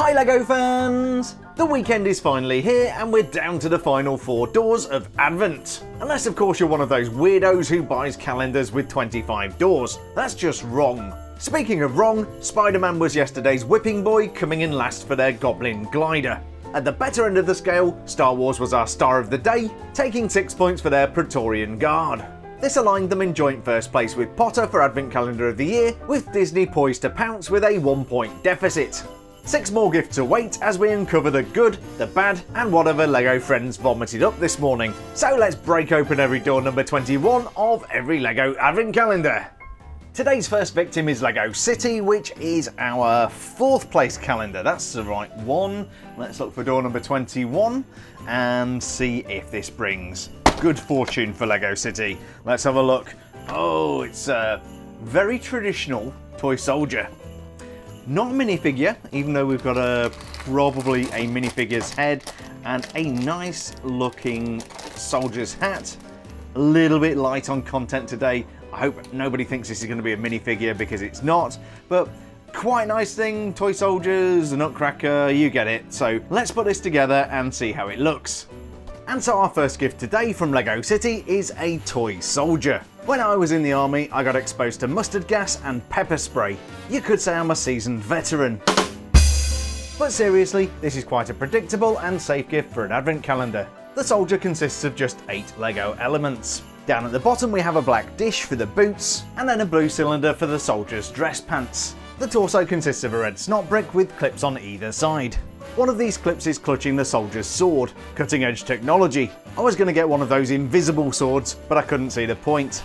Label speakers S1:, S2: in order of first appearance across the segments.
S1: Hi LEGO fans! The weekend is finally here and we're down to the final 4 doors of Advent. Unless of course you're one of those weirdos who buys calendars with 25 doors. That's just wrong. Speaking of wrong, Spider-Man was yesterday's whipping boy, coming in last for their Goblin Glider. At the better end of the scale, Star Wars was our star of the day, taking 6 points for their Praetorian Guard. This aligned them in joint first place with Potter for Advent Calendar of the Year, with Disney poised to pounce with a 1-point deficit. 6 more gifts await as we uncover the good, the bad, and whatever LEGO friends vomited up this morning. So let's break open every door number 21 of every LEGO Advent Calendar. Today's first victim is LEGO City, which is our 4th place calendar. That's the right one. Let's look for door number 21 and see if this brings good fortune for LEGO City. Let's have a look. Oh, it's a very traditional toy soldier. Not a minifigure, even though we've got probably a minifigure's head and a nice looking soldier's hat. A little bit light on content today. I hope nobody thinks this is going to be a minifigure because it's not, but quite nice thing, toy soldiers, the Nutcracker, you get it. So let's put this together and see how it looks. And so our first gift today from LEGO City is a toy soldier. When I was in the army, I got exposed to mustard gas and pepper spray. You could say I'm a seasoned veteran. But seriously, this is quite a predictable and safe gift for an advent calendar. The soldier consists of just 8 LEGO elements. Down at the bottom we have a black dish for the boots, and then a blue cylinder for the soldier's dress pants. The torso consists of a red snot brick with clips on either side. One of these clips is clutching the soldier's sword. Cutting edge technology. I was going to get one of those invisible swords, but I couldn't see the point.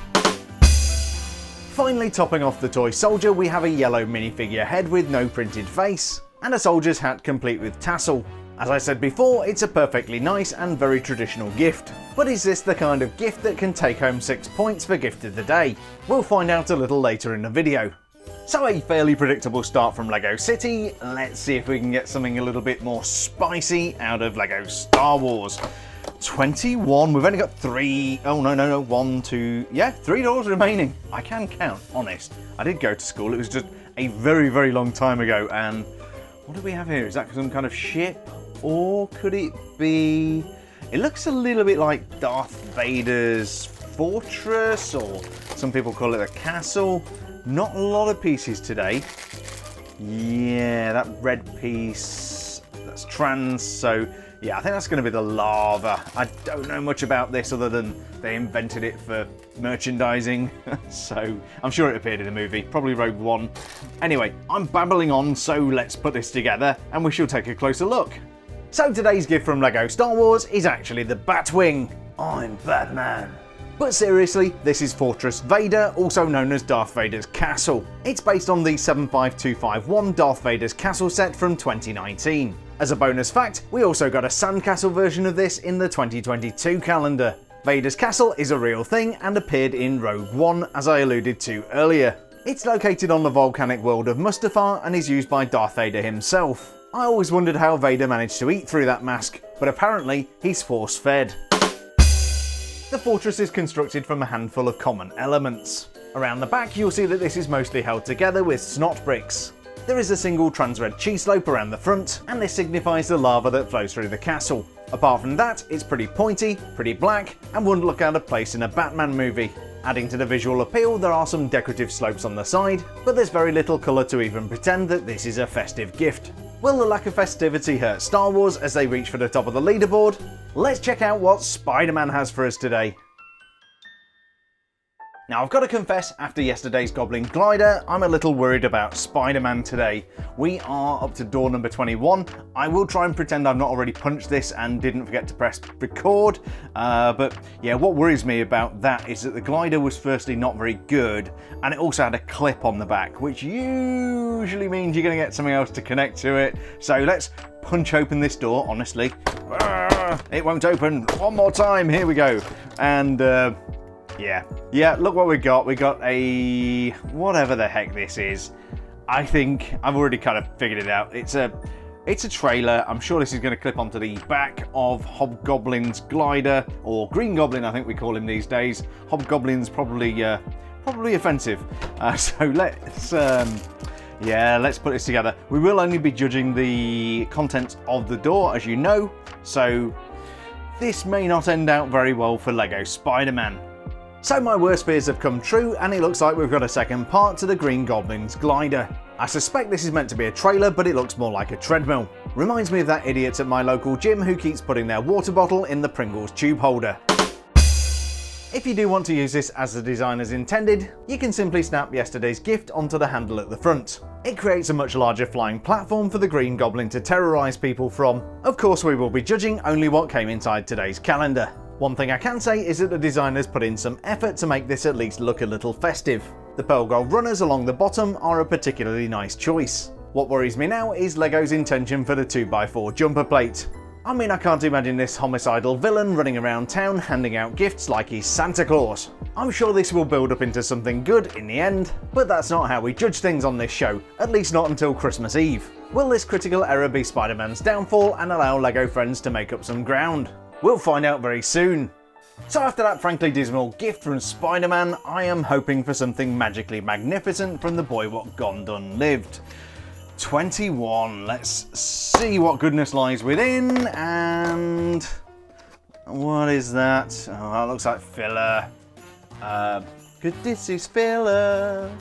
S1: Finally topping off the toy soldier, we have a yellow minifigure head with no printed face, and a soldier's hat complete with tassel. As I said before, it's a perfectly nice and very traditional gift. But is this the kind of gift that can take home 6 points for gift of the day? We'll find out a little later in the video. So a fairly predictable start from LEGO City. Let's see if we can get something a little bit more spicy out of LEGO Star Wars. 21, we've only got 3, oh no, 1, 2, yeah, 3 doors remaining. I can count, honest. I did go to school, it was just a very, very long time ago, and what do we have here? Is that some kind of ship? Or could it be, it looks a little bit like Darth Vader's fortress, or some people call it a castle. Not a lot of pieces today. Yeah, that red piece, that's trans, so yeah, I think that's going to be the lava. I don't know much about this other than they invented it for merchandising, so I'm sure it appeared in the movie, probably Rogue One. Anyway, I'm babbling on, so let's put this together and we shall take a closer look. So today's gift from LEGO Star Wars is actually the Batwing. I'm Batman. But seriously, this is Fortress Vader, also known as Darth Vader's Castle. It's based on the 75251 Darth Vader's Castle set from 2019. As a bonus fact, we also got a Sandcastle version of this in the 2022 calendar. Vader's Castle is a real thing and appeared in Rogue One, as I alluded to earlier. It's located on the volcanic world of Mustafar and is used by Darth Vader himself. I always wondered how Vader managed to eat through that mask, but apparently he's force-fed. The fortress is constructed from a handful of common elements. Around the back you'll see that this is mostly held together with snot bricks. There is a single trans-red cheese slope around the front, and this signifies the lava that flows through the castle. Apart from that, it's pretty pointy, pretty black, and wouldn't look out of place in a Batman movie. Adding to the visual appeal, there are some decorative slopes on the side, but there's very little colour to even pretend that this is a festive gift. Will the lack of festivity hurt Star Wars as they reach for the top of the leaderboard? Let's check out what Spider-Man has for us today. Now I've got to confess, after yesterday's Goblin Glider, I'm a little worried about Spider-Man today. We are up to door number 21. I will try and pretend I've not already punched this and didn't forget to press record, but yeah, what worries me about that is that the glider was firstly not very good, and it also had a clip on the back, which usually means you're going to get something else to connect to it. So let's punch open this door, honestly. It won't open. One more time, here we go. And yeah, look what we got. We got a, whatever the heck this is. I think I've already kind of figured it out. It's a trailer. I'm sure this is going to clip onto the back of Hobgoblin's glider, or Green Goblin, I think we call him these days. Hobgoblin's probably offensive. So let's Yeah, let's put this together. We will only be judging the contents of the door, as you know, so this may not end out very well for LEGO Spider-Man. So my worst fears have come true, and it looks like we've got a second part to the Green Goblin's glider. I suspect this is meant to be a trailer, but it looks more like a treadmill. Reminds me of that idiot at my local gym who keeps putting their water bottle in the Pringles tube holder. If you do want to use this as the designers intended, you can simply snap yesterday's gift onto the handle at the front. It creates a much larger flying platform for the Green Goblin to terrorise people from. Of course, we will be judging only what came inside today's calendar. One thing I can say is that the designers put in some effort to make this at least look a little festive. The pearl gold runners along the bottom are a particularly nice choice. What worries me now is LEGO's intention for the 2x4 jumper plate. I mean, I can't imagine this homicidal villain running around town handing out gifts like he's Santa Claus. I'm sure this will build up into something good in the end, but that's not how we judge things on this show, at least not until Christmas Eve. Will this critical error be Spider-Man's downfall and allow LEGO friends to make up some ground? We'll find out very soon. So after that frankly dismal gift from Spider-Man, I am hoping for something magically magnificent from the boy what gone done lived. 21. Let's see what goodness lies within, and what is that? Oh, that looks like filler. This is filler.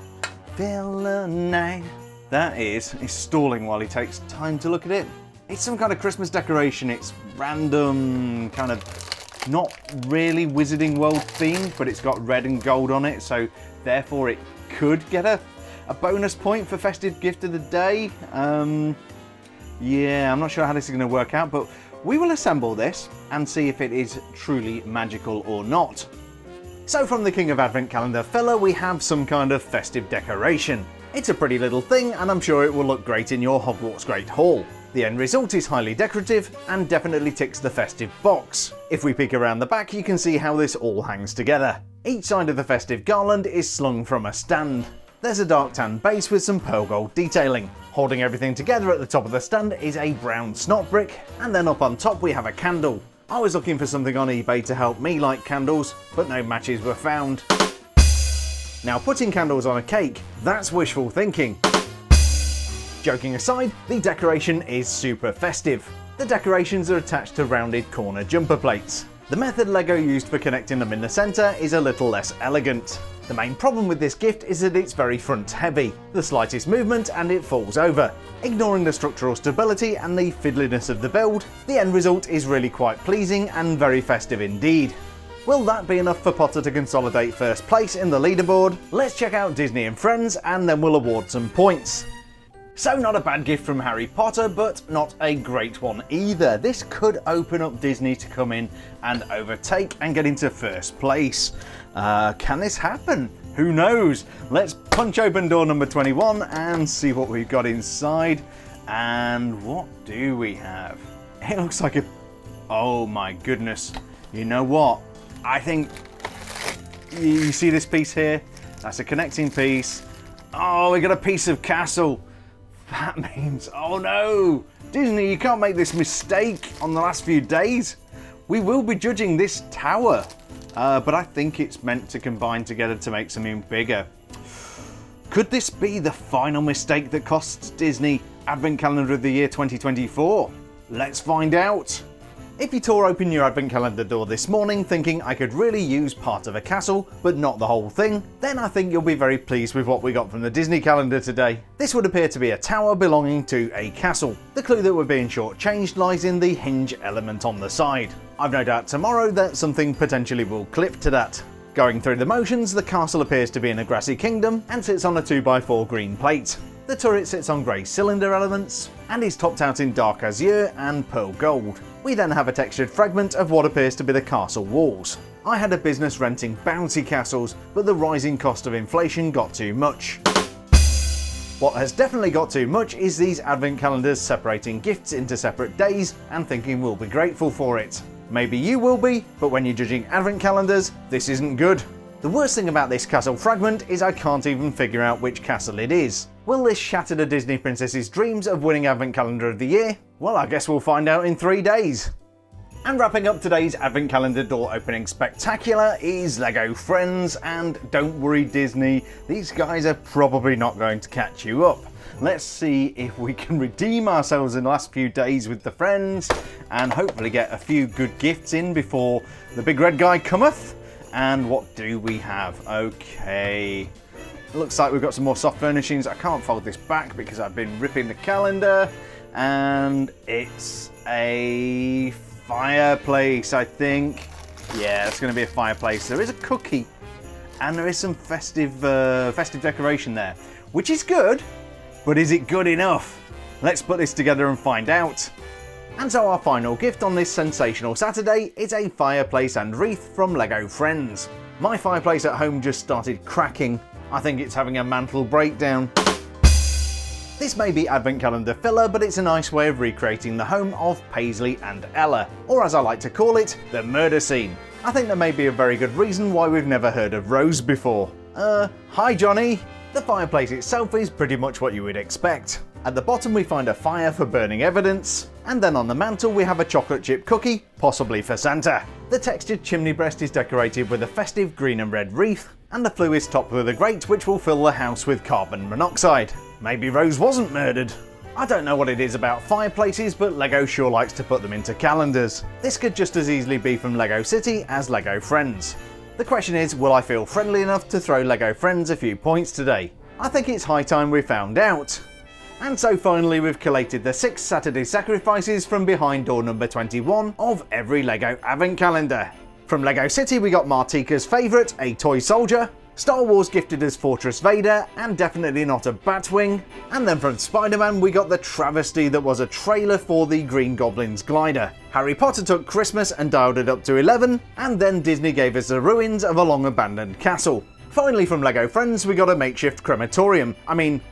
S1: Filler night. That is. He's stalling while he takes time to look at it. It's some kind of Christmas decoration. It's random, kind of not really Wizarding World themed, but it's got red and gold on it, so therefore it could get a bonus point for festive gift of the day. Yeah, I'm not sure how this is going to work out, but we will assemble this and see if it is truly magical or not. So from the King of Advent Calendar filler, we have some kind of festive decoration. It's a pretty little thing, and I'm sure it will look great in your Hogwarts Great Hall. The end result is highly decorative and definitely ticks the festive box. If we peek around the back, you can see how this all hangs together. Each side of the festive garland is slung from a stand. There's a dark tan base with some pearl gold detailing. Holding everything together at the top of the stand is a brown snot brick, and then up on top we have a candle. I was looking for something on eBay to help me light candles, but no matches were found. Now putting candles on a cake, that's wishful thinking. Joking aside, the decoration is super festive. The decorations are attached to rounded corner jumper plates. The method LEGO used for connecting them in the centre is a little less elegant. The main problem with this gift is that it's very front heavy. The slightest movement and it falls over. Ignoring the structural stability and the fiddliness of the build, the end result is really quite pleasing and very festive indeed. Will that be enough for Potter to consolidate first place in the leaderboard? Let's check out Disney and Friends and then we'll award some points. So not a bad gift from Harry Potter, but not a great one either. This could open up Disney to come in and overtake and get into first place. Can this happen? Who knows? Let's punch open door number 21 and see what we've got inside. And what do we have? It looks like a... Oh my goodness. You know what? I think... You see this piece here? That's a connecting piece. Oh, we got a piece of castle. That means, oh no! Disney, you can't make this mistake on the last few days. We will be judging this tower, but I think it's meant to combine together to make something bigger. Could this be the final mistake that costs Disney Advent Calendar of the Year 2024? Let's find out. If you tore open your Advent Calendar door this morning thinking I could really use part of a castle, but not the whole thing, then I think you'll be very pleased with what we got from the Disney calendar today. This would appear to be a tower belonging to a castle. The clue that we're being shortchanged lies in the hinge element on the side. I've no doubt tomorrow that something potentially will clip to that. Going through the motions, the castle appears to be in a grassy kingdom and sits on a 2x4 green plate. The turret sits on grey cylinder elements and is topped out in dark azure and pearl gold. We then have a textured fragment of what appears to be the castle walls. I had a business renting bouncy castles, but the rising cost of inflation got too much. What has definitely got too much is these advent calendars separating gifts into separate days and thinking we'll be grateful for it. Maybe you will be, but when you're judging advent calendars, this isn't good. The worst thing about this castle fragment is I can't even figure out which castle it is. Will this shatter a Disney princess's dreams of winning Advent Calendar of the Year? Well, I guess we'll find out in 3 days. And wrapping up today's Advent Calendar door opening spectacular is LEGO Friends, and don't worry Disney, these guys are probably not going to catch you up. Let's see if we can redeem ourselves in the last few days with the friends and hopefully get a few good gifts in before the big red guy cometh. And what do we have? Okay. Looks like we've got some more soft furnishings. I can't fold this back because I've been ripping the calendar. And it's a fireplace, I think. Yeah, it's going to be a fireplace. There is a cookie and there is some festive decoration there, which is good, but is it good enough? Let's put this together and find out. And so our final gift on this sensational Saturday is a fireplace and wreath from Lego Friends. My fireplace at home just started cracking. I think it's having a mantle breakdown. This may be advent calendar filler, but it's a nice way of recreating the home of Paisley and Ella, or as I like to call it, the murder scene. I think there may be a very good reason why we've never heard of Rose before. Hi Johnny! The fireplace itself is pretty much what you would expect. At the bottom we find a fire for burning evidence, and then on the mantle we have a chocolate chip cookie, possibly for Santa. The textured chimney breast is decorated with a festive green and red wreath, and the flue is topped with a grate which will fill the house with carbon monoxide. Maybe Rose wasn't murdered. I don't know what it is about fireplaces, but Lego sure likes to put them into calendars. This could just as easily be from Lego City as Lego Friends. The question is, will I feel friendly enough to throw Lego Friends a few points today? I think it's high time we found out. And so finally we've collated the 6 Saturday sacrifices from behind door number 21 of every Lego advent calendar. From Lego City we got Martika's favourite, a toy soldier, Star Wars gifted us Fortress Vader, and definitely not a Batwing. And then from Spider-Man we got the travesty that was a trailer for the Green Goblin's glider. Harry Potter took Christmas and dialed it up to 11, and then Disney gave us the ruins of a long abandoned castle. Finally from Lego Friends we got a makeshift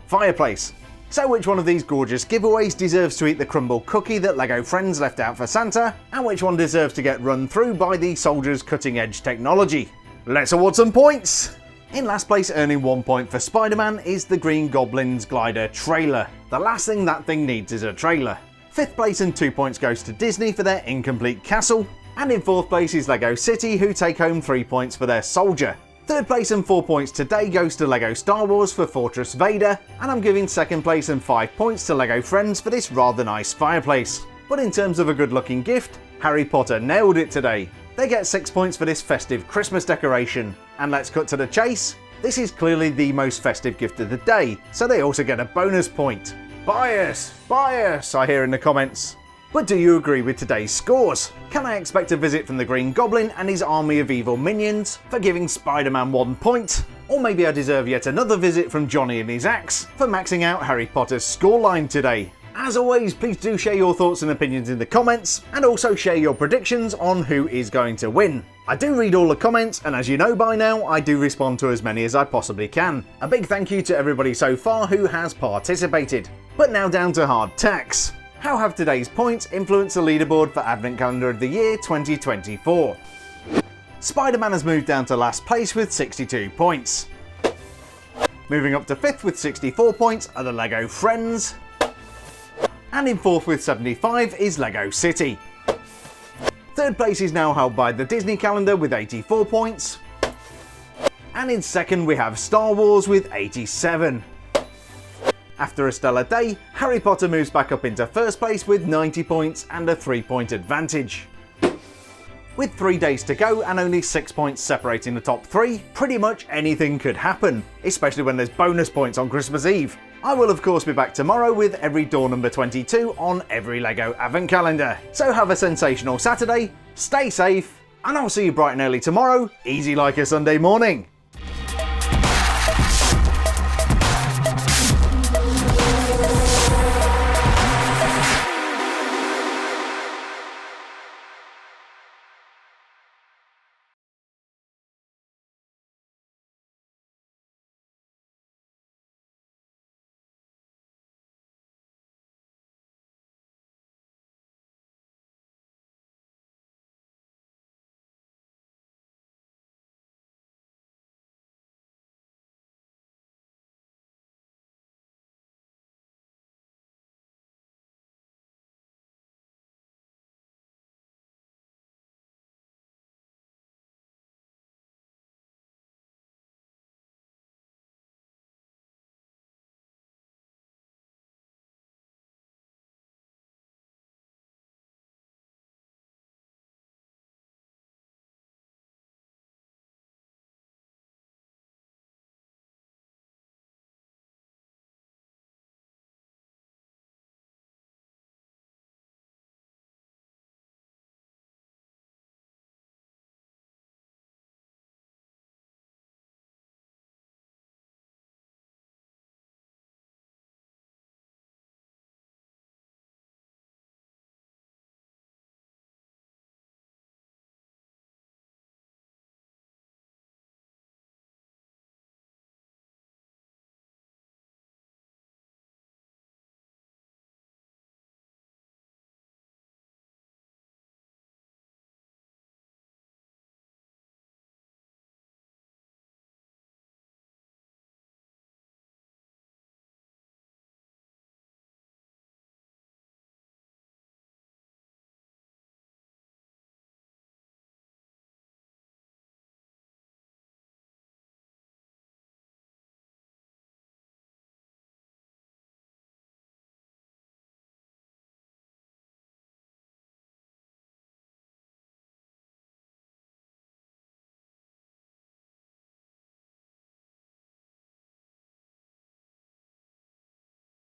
S1: fireplace. So which one of these gorgeous giveaways deserves to eat the crumble cookie that Lego Friends left out for Santa, and which one deserves to get run through by the soldier's cutting edge technology? Let's award some points! In last place, earning 1 point for Spider-Man, is the Green Goblin's glider trailer. The last thing that thing needs is a trailer. 5th place and 2 points goes to Disney for their incomplete castle. And in 4th place is Lego City, who take home 3 points for their soldier. 3rd place and 4 points today goes to Lego Star Wars for Fortress Vader, and I'm giving 2nd place and 5 points to Lego Friends for this rather nice fireplace. But in terms of a good looking gift, Harry Potter nailed it today. They get 6 points for this festive Christmas decoration. And let's cut to the chase. This is clearly the most festive gift of the day, so they also get a bonus point. Bias! Bias! I hear in the comments. But do you agree with today's scores? Can I expect a visit from the Green Goblin and his army of evil minions for giving Spider-Man 1 point? Or maybe I deserve yet another visit from Johnny and his axe for maxing out Harry Potter's scoreline today? As always, please do share your thoughts and opinions in the comments, and also share your predictions on who is going to win. I do read all the comments, and as you know by now, I do respond to as many as I possibly can. A big thank you to everybody so far who has participated. But now down to hard tacks. How have today's points influenced the leaderboard for Advent Calendar of the Year 2024? Spider-Man has moved down to last place with 62 points. Moving up to 5th with 64 points are the Lego Friends. And in 4th with 75 is Lego City. 3rd place is now held by the Disney calendar with 84 points. And in 2nd we have Star Wars with 87. After a stellar day, Harry Potter moves back up into 1st place with 90 points and a 3-point advantage. With 3 days to go and only 6 points separating the top 3, pretty much anything could happen, especially when there's bonus points on Christmas Eve. I will of course be back tomorrow with every door number 22 on every Lego Advent calendar. So have a sensational Saturday, stay safe, and I'll see you bright and early tomorrow, easy like a Sunday morning.